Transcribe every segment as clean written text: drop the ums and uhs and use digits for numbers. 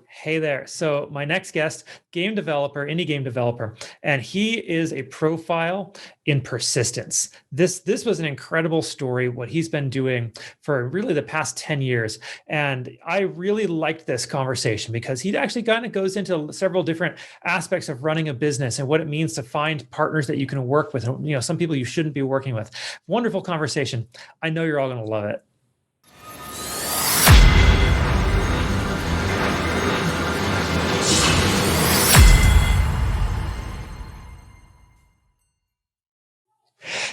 Hey there. So my next guest, game developer, indie game developer, and he is a profile in persistence. This was an incredible story, what he's been doing for really the past 10 years. And I really liked this conversation because he actually kind of goes into several different aspects of running a business and what it means to find partners that you can work with, some people you shouldn't be working with. Wonderful conversation. I know you're all going to love it.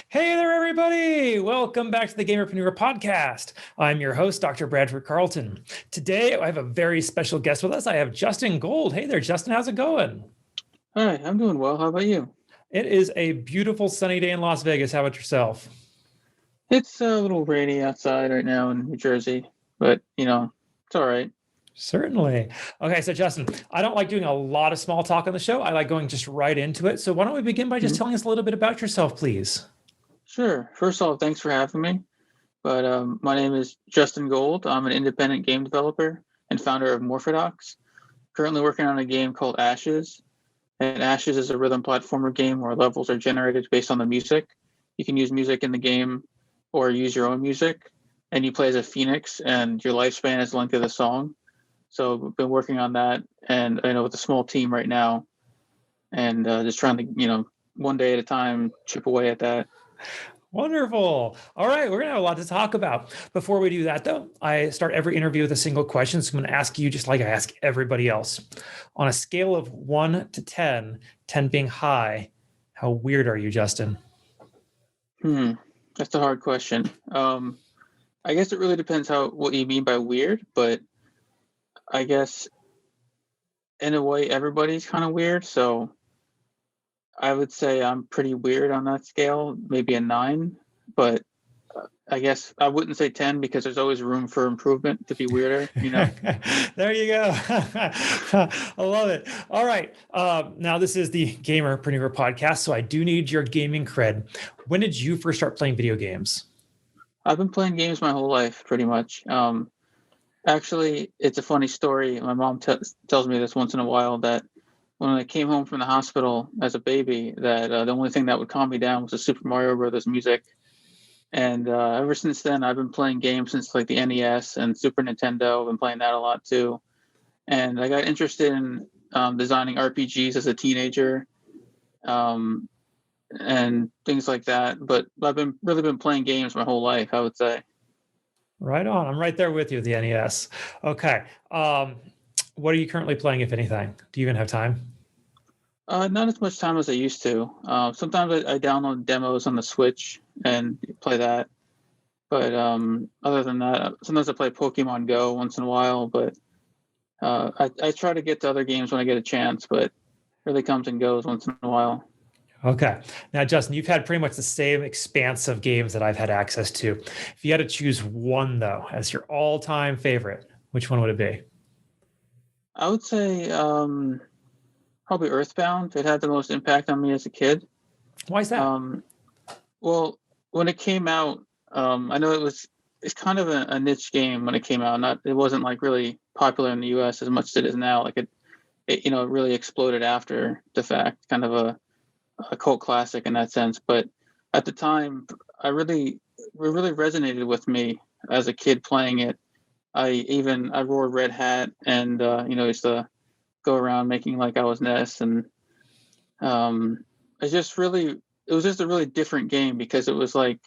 Hey there, everybody. Welcome back to the Gamerpreneur podcast. I'm your host, Dr. Bradford Carlton. Today, I have a very special guest with us. I have Justin Gold. Hey there, Justin. How's it going? Hi, I'm doing well. How about you? It is a beautiful sunny day in Las Vegas. How about yourself? It's a little rainy outside right now in New Jersey, but it's all right. Certainly. Okay, so Justin, I don't like doing a lot of small talk on the show. I like going just right into it. So why don't we begin by just telling us a little bit about yourself, please? Sure. First of all, thanks for having me. But my name is Justin Gold. I'm an independent game developer and founder of morphadox. Currently working on a game called Ashes. And Ashes is a rhythm platformer game where levels are generated based on the music. You can use music in the game or use your own music. And you play as a phoenix, and your lifespan is the length of the song. So we've been working on that, and I know with a small team right now, and just trying to, one day at a time, chip away at that. Wonderful. All right, we're going to have a lot to talk about. Before we do that, though, I start every interview with a single question. So I'm going to ask you just like I ask everybody else. On a scale of 1 to 10, 10 being high, how weird are you, Justin? That's a hard question. I guess it really depends what you mean by weird, but I guess in a way everybody's kind of weird. So I would say I'm pretty weird on that scale, maybe a 9, but I guess I wouldn't say 10 because there's always room for improvement to be weirder, There you go. I love it. All right. Now, this is the Gamerpreneur podcast, so I do need your gaming cred. When did you first start playing video games? I've been playing games my whole life, pretty much. Actually, it's a funny story. My mom tells me this once in a while that when I came home from the hospital as a baby, that the only thing that would calm me down was the Super Mario Brothers music. And ever since then, I've been playing games since like the NES and Super Nintendo. I've been playing that a lot too. And I got interested in designing RPGs as a teenager and things like that. But I've really been playing games my whole life, I would say. Right on. I'm right there with you, the NES. Okay. What are you currently playing, if anything? Do you even have time? Not as much time as I used to. Sometimes I download demos on the Switch and play that. But other than that, sometimes I play Pokemon Go once in a while. But I try to get to other games when I get a chance, but it really comes and goes once in a while. Okay. Now, Justin, you've had pretty much the same expanse of games that I've had access to. If you had to choose one, though, as your all-time favorite, which one would it be? I would say probably Earthbound. It had the most impact on me as a kid. Why is that? Well, when it came out, I know it's kind of a niche game when it came out. It wasn't like really popular in the U.S. as much as it is now. Like it really exploded after the fact, kind of a cult classic in that sense. But at the time, it really resonated with me as a kid playing it. I wore Red Hat and used to go around making like I was Ness, and it was just a really different game because it was like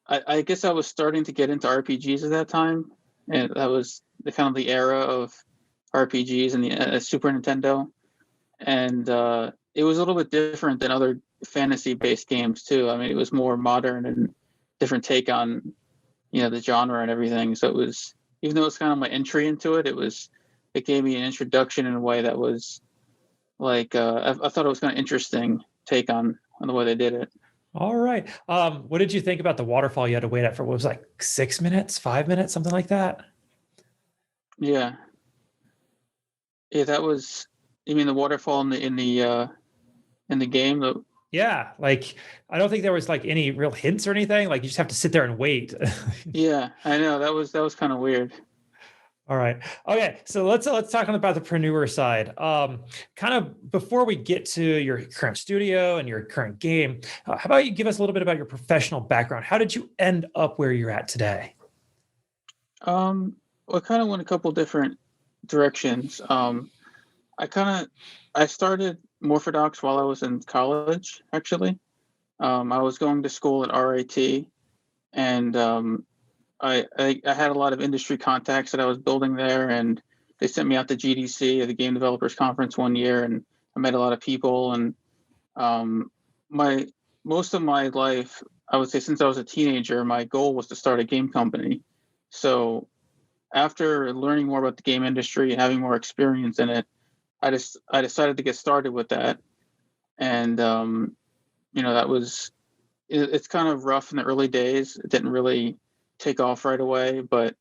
I guess I was starting to get into RPGs at that time, and that was the kind of the era of RPGs and the Super Nintendo, and it was a little bit different than other fantasy-based games too. I mean, it was more modern and different take on the genre and everything. So it was, even though it's kind of my entry into it, it gave me an introduction in a way that was like I thought it was kind of interesting take on the way they did it. All right. What did you think about the waterfall you had to wait at for? What was it, like 6 minutes, 5 minutes, something like that? Yeah, that was. You mean the waterfall in the game? Yeah, like I don't think there was like any real hints or anything. Like you just have to sit there and wait. Yeah, I know that was kind of weird. All right. Okay. So let's talk about the preneur side. Kind of before we get to your current studio and your current game, how about you give us a little bit about your professional background? How did you end up where you're at today? Well, I kind of went a couple different directions. I kind of I started morphadox while I was in college. Actually, I was going to school at RIT, and I had a lot of industry contacts that I was building there, and they sent me out to GDC, the Game Developers Conference, one year, and I met a lot of people. And um, my most of my life, I would say, since I was a teenager, my goal was to start a game company. So after learning more about the game industry and having more experience in it, I decided to get started with that. And that was it's kind of rough in the early days. It didn't really take off right away, but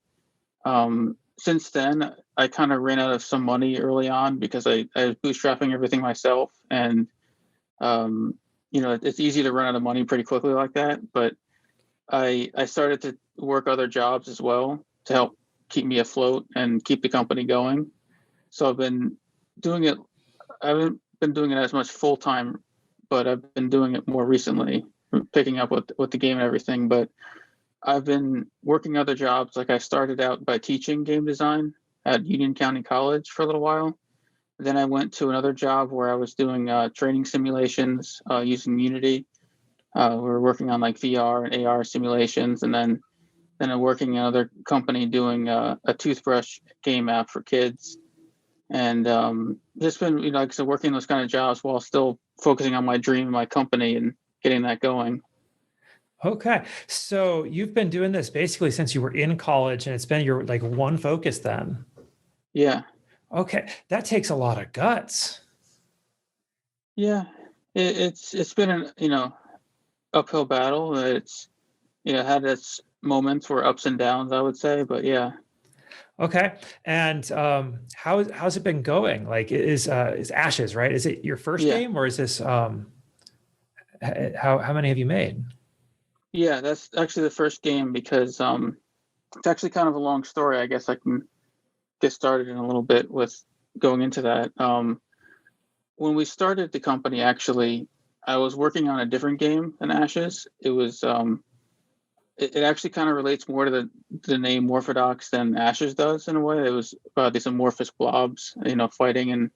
since then I kind of ran out of some money early on because I was bootstrapping everything myself, and um, it's easy to run out of money pretty quickly like that. But I started to work other jobs as well to help keep me afloat and keep the company going. So I've been doing it. I haven't been doing it as much full time, but I've been doing it more recently, picking up with the game and everything. But I've been working other jobs. Like I started out by teaching game design at Union County College for a little while. Then I went to another job where I was doing training simulations using Unity. We were working on like VR and AR simulations, and then I'm working in another company doing a toothbrush game app for kids. And just been, like I said, working those kind of jobs while still focusing on my dream, my company, and getting that going. Okay. So you've been doing this basically since you were in college, and it's been your like one focus then. Yeah, Okay. That takes a lot of guts. yeah. It's been an uphill battle. It's had its moments where ups and downs, I would say, but yeah, Okay. And how's it been going? Like is Ashes, right? Is it your first yeah, game, or is this how many have you made? yeah. That's actually the first game because it's actually kind of a long story. I guess I can get started in a little bit with going into that. When we started the company, actually, I was working on a different game than Ashes. It was it actually kind of relates more to the name Morphadox than Ashes does in a way. It was about these amorphous blobs, fighting, and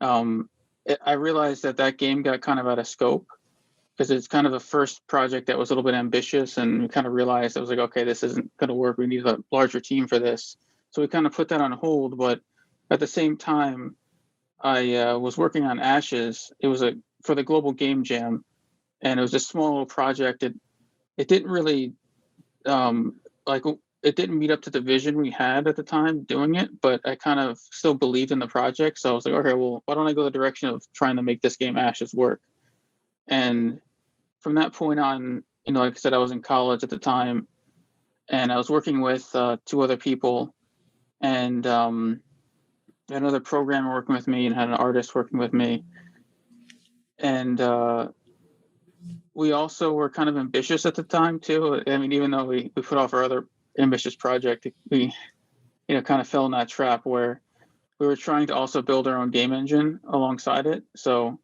I realized that game got kind of out of scope because it's kind of a first project that was a little bit ambitious, and we kind of realized I was like, okay, this isn't going to work. We need a larger team for this, so we kind of put that on hold. But at the same time, I was working on Ashes. It was for the Global Game Jam, and it was a small little project. It didn't really like it didn't meet up to the vision we had at the time doing it, but I kind of still believed in the project. So I was like, okay, well, why don't I go the direction of trying to make this game Ashes work? And from that point on, like I said, I was in college at the time, and I was working with two other people, and had another programmer working with me, and had an artist working with me, and we also were kind of ambitious at the time too. I mean, even though we put off our other ambitious project, we kind of fell in that trap where we were trying to also build our own game engine alongside it. So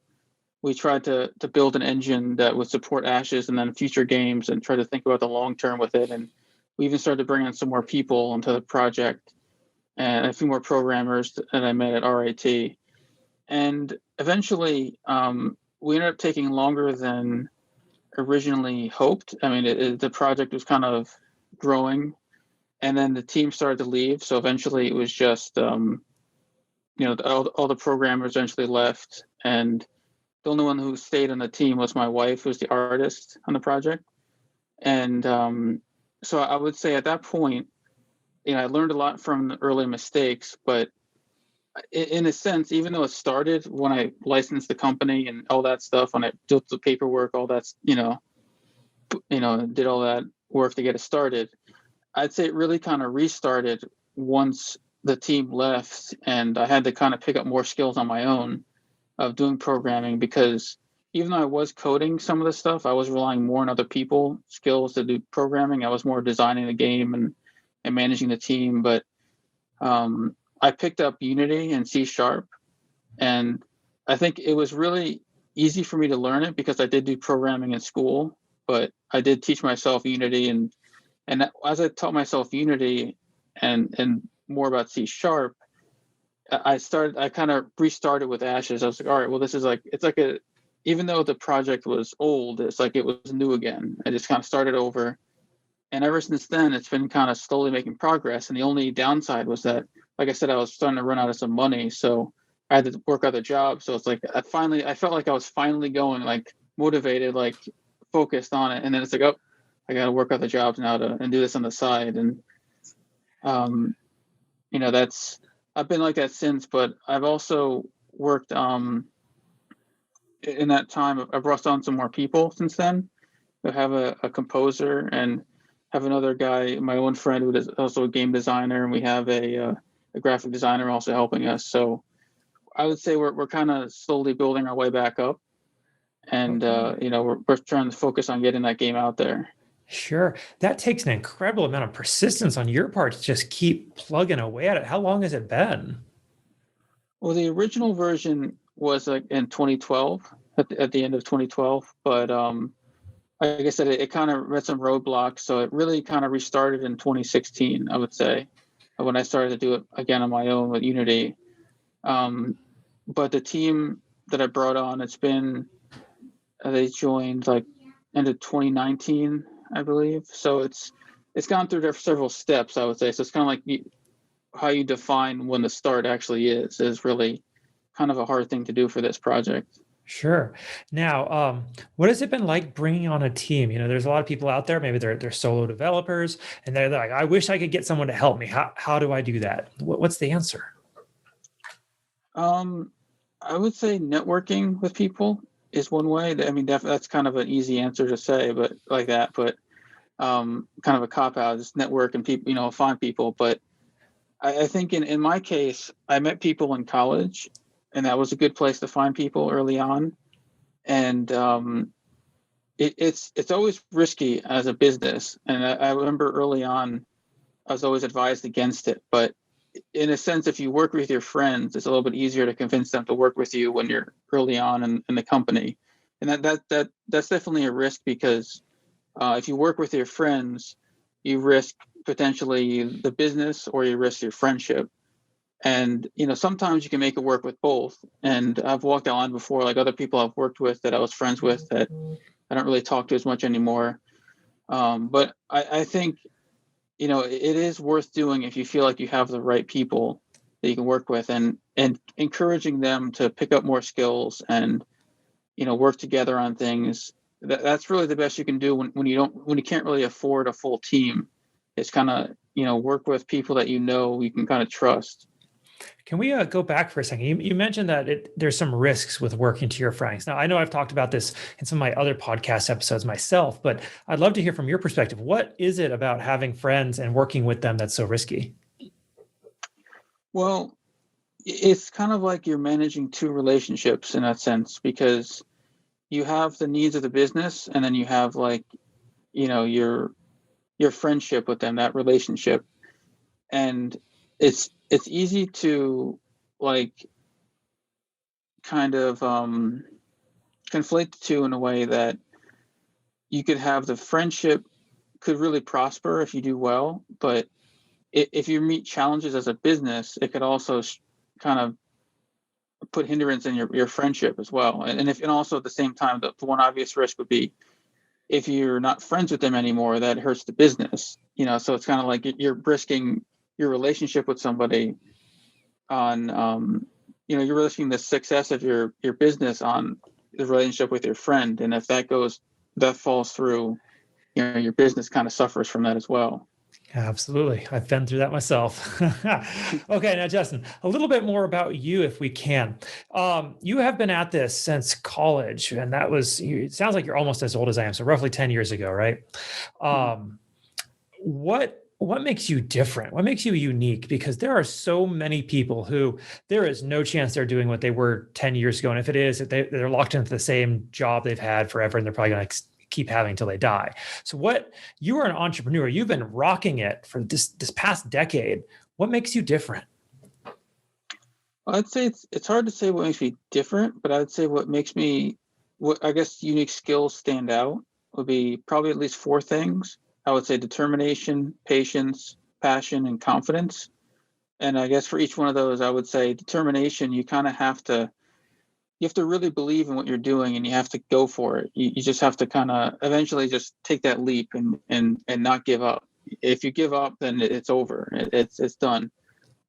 we tried to build an engine that would support Ashes and then future games, and try to think about the long term with it. And we even started to bring in some more people into the project, and a few more programmers that I met at RIT. And eventually, we ended up taking longer than originally hoped. I mean, the project was kind of growing, and then the team started to leave. So eventually, it was just all the programmers eventually left, and the only one who stayed on the team was my wife, who's the artist on the project. And so I would say at that point, I learned a lot from the early mistakes, but in a sense, even though it started when I licensed the company and all that stuff, when I did the paperwork, all that's did all that work to get it started, I'd say it really kind of restarted once the team left, and I had to kind of pick up more skills on my own of doing programming, because even though I was coding some of the stuff, I was relying more on other people skills to do programming. I was more designing the game and managing the team. But I picked up Unity and C Sharp, and I think it was really easy for me to learn it because I did do programming in school, but I did teach myself Unity, and as I taught myself Unity and more about C Sharp, I kind of restarted with Ashes. I was like, all right, well, this is like, it's like even though the project was old, it's like it was new again. I just kind of started over. And ever since then, it's been kind of slowly making progress. And the only downside was that, like I said, I was starting to run out of some money. So I had to work other jobs. So it's like, I felt like I was finally going like motivated, like focused on it. And then it's like, oh, I got to work other jobs now and do this on the side. And, I've been like that since, but I've also worked, in that time, I've brought on some more people since then. I have a composer and have another guy, my own friend, who is also a game designer, and we have a graphic designer also helping us. So I would say we're kind of slowly building our way back up, and we're trying to focus on getting that game out there. Sure. That takes an incredible amount of persistence on your part to just keep plugging away at it. How long has it been? Well, the original version was like in 2012, at the end of 2012, but like I said, it kind of met some roadblocks, so it really kind of restarted in 2016, I would say, when I started to do it again on my own with Unity. But the team that I brought on, they joined like end of 2019, I believe. So it's gone through several steps, I would say. So it's kind of like how you define when the start actually is really kind of a hard thing to do for this project. Sure. Now, what has it been like bringing on a team? There's a lot of people out there, maybe they're solo developers, and they're like, I wish I could get someone to help me. How do I do that? What's the answer? I would say networking with people is one way. I mean, that's kind of an easy answer to say, but like that, but kind of a cop out, just network and people, find people. But I think in my case, I met people in college, and that was a good place to find people early on. And it's always risky as a business. And I remember early on, I was always advised against it. But in a sense, if you work with your friends, it's a little bit easier to convince them to work with you when you're early on in the company. And that's definitely a risk because if you work with your friends, you risk potentially the business or you risk your friendship. And sometimes you can make it work with both. And I've walked that line before, like other people I've worked with that I was friends with that I don't really talk to as much anymore. But I think it is worth doing if you feel like you have the right people that you can work with, and encouraging them to pick up more skills and work together on things. That's really the best you can do when you can't really afford a full team. It's kind of work with people that you can kind of trust. Can we go back for a second? You mentioned that there's some risks with working to your friends. Now, I know I've talked about this in some of my other podcast episodes myself, but I'd love to hear from your perspective. What is it about having friends and working with them that's so risky? Well, it's kind of like you're managing two relationships in that sense, because you have the needs of the business, and then you have like your friendship with them, that relationship. And it's easy to like kind of conflate the two in a way that you could have the friendship could really prosper if you do well, but if you meet challenges as a business, it could also kind of put hindrance in your friendship as well. And also at the same time, the one obvious risk would be if you're not friends with them anymore, that hurts the business. So it's kind of like you're risking your relationship with somebody on you're risking the success of your business on the relationship with your friend. And if that falls through, your business kind of suffers from that as well. Absolutely. I've been through that myself. Okay. Now, Justin, a little bit more about you, if we can. You have been at this since college, and it sounds like you're almost as old as I am. So roughly 10 years ago, right? What makes you different? What makes you unique? Because there are so many people who there is no chance they're doing what they were 10 years ago. And if it is, they're locked into the same job they've had forever, and they're probably going to keep having until they die. So you are an entrepreneur. You've been rocking it for this past decade. What makes you different? I'd say it's hard to say what makes me different, but I'd say what I guess unique skills stand out would be probably at least four things. I would say determination, patience, passion, and confidence. And I guess for each one of those, I would say determination, you have to really believe in what you're doing and you have to go for it. You just have to kind of eventually just take that leap and not give up. If you give up, then it's over. It's done.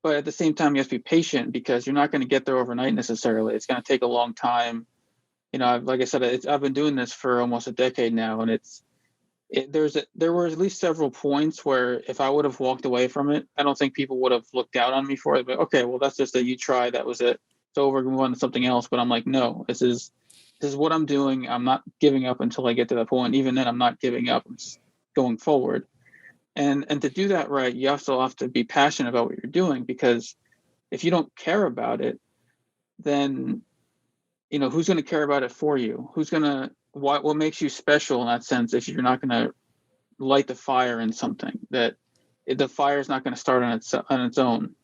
But at the same time, you have to be patient because you're not going to get there overnight necessarily. It's going to take a long time. Like I said, I've been doing this for almost a decade now, and there were at least several points where if I would have walked away from it, I don't think people would have looked down on me for it. But okay, well, that's just that you tried. That was it. It's over. Move on to something else. But I'm like, no, this is what I'm doing. I'm not giving up until I get to that point. Even then, I'm not giving up. I'm just going forward. And to do that right, you also have to be passionate about what you're doing, because if you don't care about it, then who's going to care about it for you? What makes you special in that sense if you're not going to light the fire in something the fire is not going to start on its own.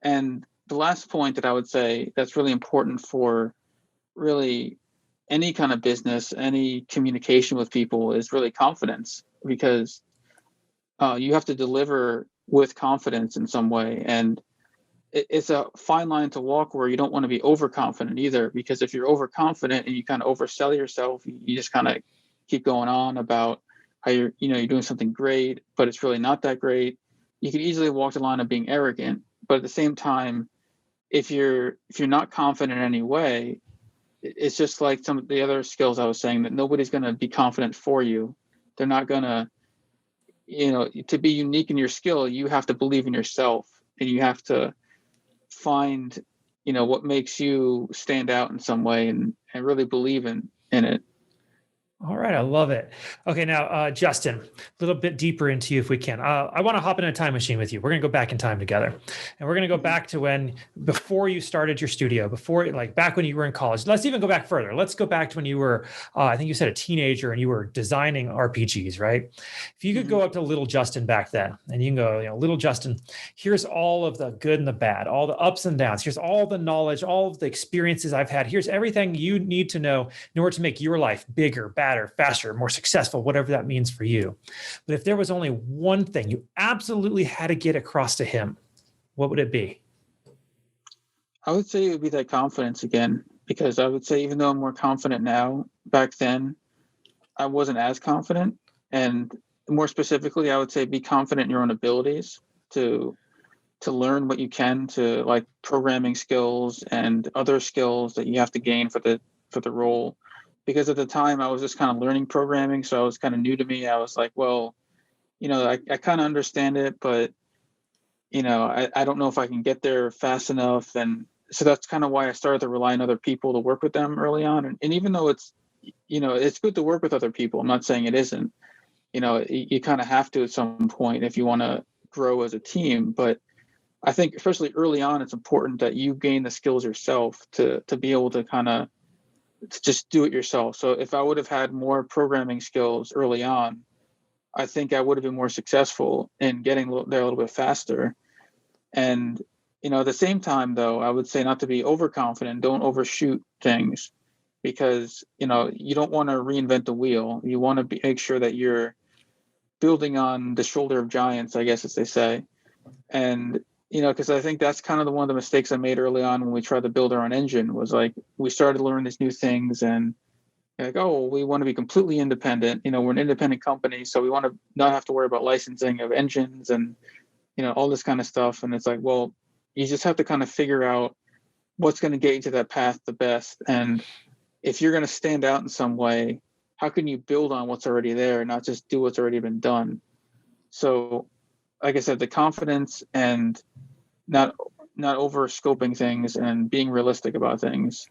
And the last point that I would say that's really important for really any kind of business, any communication with people, is really confidence, because you have to deliver with confidence in some way. And it's a fine line to walk where you don't want to be overconfident either, because if you're overconfident and you kind of oversell yourself, you just kind of keep going on about how you're doing something great, but it's really not that great. You can easily walk the line of being arrogant, but at the same time, if you're not confident in any way, it's just like some of the other skills I was saying, that nobody's going to be confident for you. They're not going to, to be unique in your skill, you have to believe in yourself, and you have to find what makes you stand out in some way, and really believe in it. All right, I love it. Okay, now, Justin, a little bit deeper into you if we can. I want to hop in a time machine with you. We're going to go back in time together, and we're going to go back to before you started your studio, back when you were in college. Let's even go back further. Let's go back to when you were, I think you said a teenager, and you were designing RPGs, right? If you could go up to little Justin back then, and you can go, little Justin, here's all of the good and the bad, all the ups and downs. Here's all the knowledge, all of the experiences I've had. Here's everything you need to know in order to make your life bigger, better, faster, more successful, whatever that means for you. But if there was only one thing you absolutely had to get across to him, what would it be? I would say it would be that confidence again, because I would say even though I'm more confident now, back then I wasn't as confident. And more specifically, I would say be confident in your own abilities to learn what you can, to like programming skills and other skills that you have to gain for the role. Because at the time I was just kind of learning programming, so it was kind of new to me. I was like, well, I kind of understand it, but I don't know if I can get there fast enough. And so that's kind of why I started to rely on other people to work with them early on. And even though it's good to work with other people, I'm not saying it isn't. You kind of have to at some point if you want to grow as a team. But I think especially early on, it's important that you gain the skills yourself to be able to kind of just do it yourself. So if I would have had more programming skills early on, I think I would have been more successful in getting there a little bit faster. And, at the same time, though, I would say not to be overconfident. Don't overshoot things, because, you don't want to reinvent the wheel. You want to make sure that you're building on the shoulder of giants, I guess, as they say. And, because I think that's kind of one of the mistakes I made early on when we tried to build our own engine, was like, we started to learn these new things and like, oh, we want to be completely independent. We're an independent company, so we want to not have to worry about licensing of engines and, all this kind of stuff. And it's like, well, you just have to kind of figure out what's going to get you to that path the best. And if you're going to stand out in some way, how can you build on what's already there, not just do what's already been done? So, like I said, the confidence and not over scoping things and being realistic about things.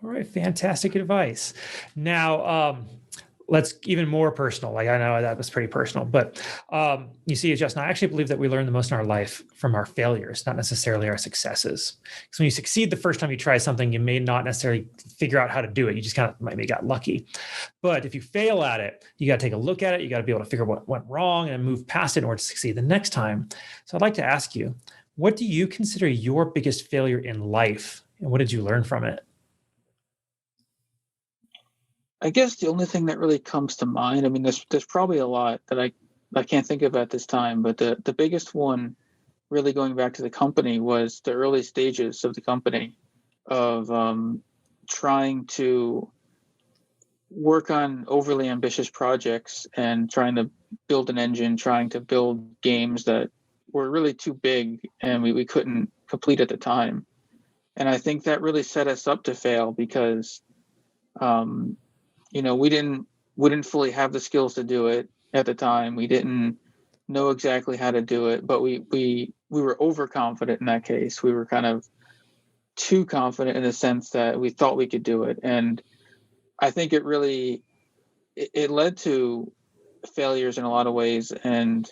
All right, fantastic advice. Now, let's even more personal. Like, I know that was pretty personal, but you see, Justin, I actually believe that we learn the most in our life from our failures, not necessarily our successes. Because when you succeed the first time you try something, you may not necessarily figure out how to do it. You just kind of maybe got lucky. But if you fail at it, you got to take a look at it. You got to be able to figure out what went wrong and move past it in order to succeed the next time. So I'd like to ask you, what do you consider your biggest failure in life? And what did you learn from it? I guess the only thing that really comes to mind, I mean, there's probably a lot that I can't think of at this time, but the biggest one, really going back to the company, was the early stages of the company, of trying to work on overly ambitious projects and trying to build an engine, trying to build games that were really too big and we couldn't complete at the time. And I think that really set us up to fail because we didn't fully have the skills to do it at the time. We didn't know exactly how to do it, but we were overconfident in that case. We were kind of too confident in the sense that we thought we could do it. And I think it really it led to failures in a lot of ways, and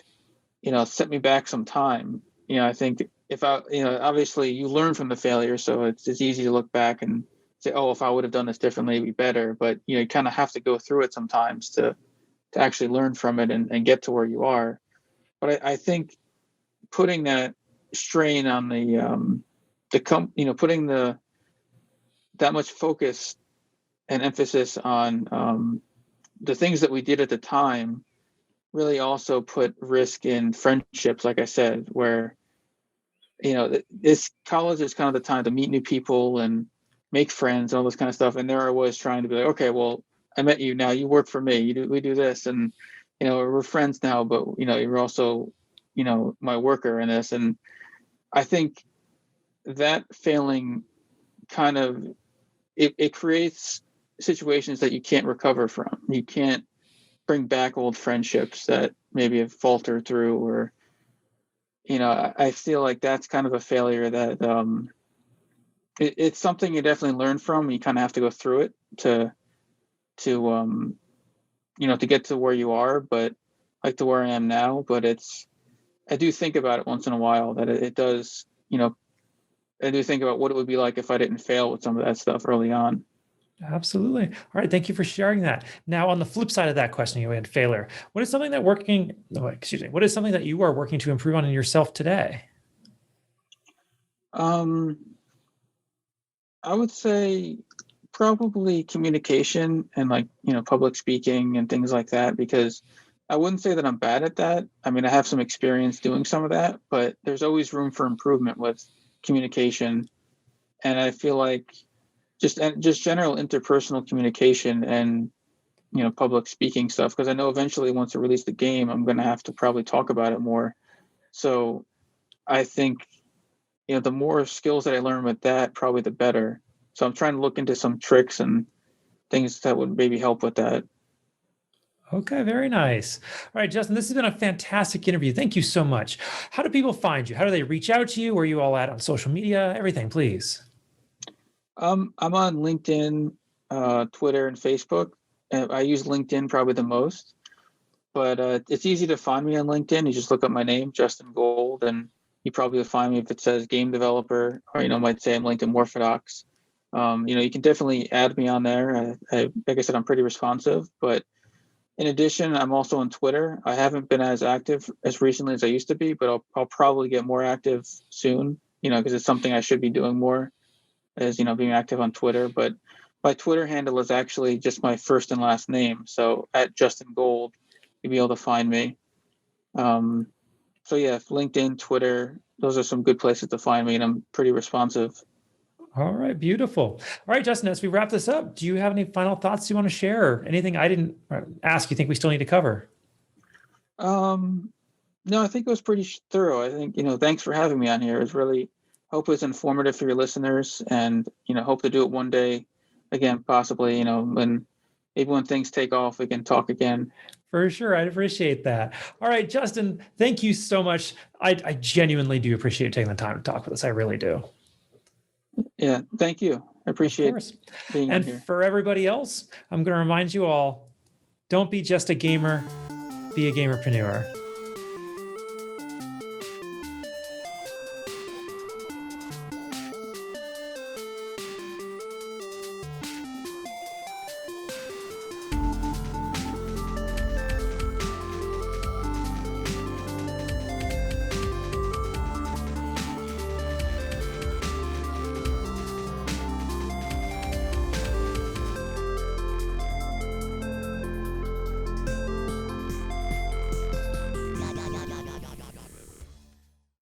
set me back some time. I think if I obviously you learn from the failure, so it's easy to look back and say, oh, if I would have done this differently, it'd be better. But you kind of have to go through it sometimes to actually learn from it and get to where you are. But I think putting that strain on putting that much focus and emphasis on the things that we did at the time really also put risk in friendships, like I said, where this college is kind of the time to meet new people and make friends and all this kind of stuff. And there I was trying to be like, okay, well, I met you, now you work for me, we do this, and we're friends now, but you're also my worker in this. And I think that failing kind of it creates situations that you can't recover from. You can't bring back old friendships that maybe have faltered through, or I feel like that's kind of a failure that it's something you definitely learn from. You kind of have to go through it to get to where you are, but like to where I am now. But I do think about it once in a while that it does, I do think about what it would be like if I didn't fail with some of that stuff early on. Absolutely. All right. Thank you for sharing that. Now, on the flip side of that question, you had failure. What is something that what is something that you are working to improve on in yourself today? Um, I would say probably communication and public speaking and things like that, because I wouldn't say that I'm bad at that. I mean, I have some experience doing some of that, but there's always room for improvement with communication. And I feel like just general interpersonal communication and public speaking stuff, because I know eventually once I release the game, I'm going to have to probably talk about it more. So I think the more skills that I learn with that, probably the better. So I'm trying to look into some tricks and things that would maybe help with that. Okay, very nice. All right, Justin, this has been a fantastic interview. Thank you so much. How do people find you? How do they reach out to you? Where are you all at on social media? Everything, please. I'm on LinkedIn, Twitter, and Facebook. I use LinkedIn probably the most, but it's easy to find me on LinkedIn. You just look up my name, Justin Gold, and you probably will find me if it says game developer, or might say I'm linked to morphadox. You can definitely add me on there. Like I said, I'm pretty responsive. But in addition, I'm also on Twitter. I haven't been as active as recently as I used to be, but I'll probably get more active soon. Because it's something I should be doing more, as being active on Twitter. But my Twitter handle is actually just my first and last name. So at Justin Gold, you'll be able to find me. So yeah, LinkedIn, Twitter, those are some good places to find me, and I'm pretty responsive. All right, beautiful. All right, Justin, as we wrap this up, do you have any final thoughts you want to share? Or anything I didn't ask you think we still need to cover? No, I think it was pretty thorough. I think, thanks for having me on here. It's really, hope it's informative for your listeners, and, hope to do it one day again, possibly, when maybe when things take off, we can talk again. For sure. I'd appreciate that. All right, Justin, thank you so much. I genuinely do appreciate taking the time to talk with us. I really do. Yeah, thank you. I Of appreciate course. being on And here. for everybody else, I'm going to remind you all, Don't be just a gamer, be a gamerpreneur.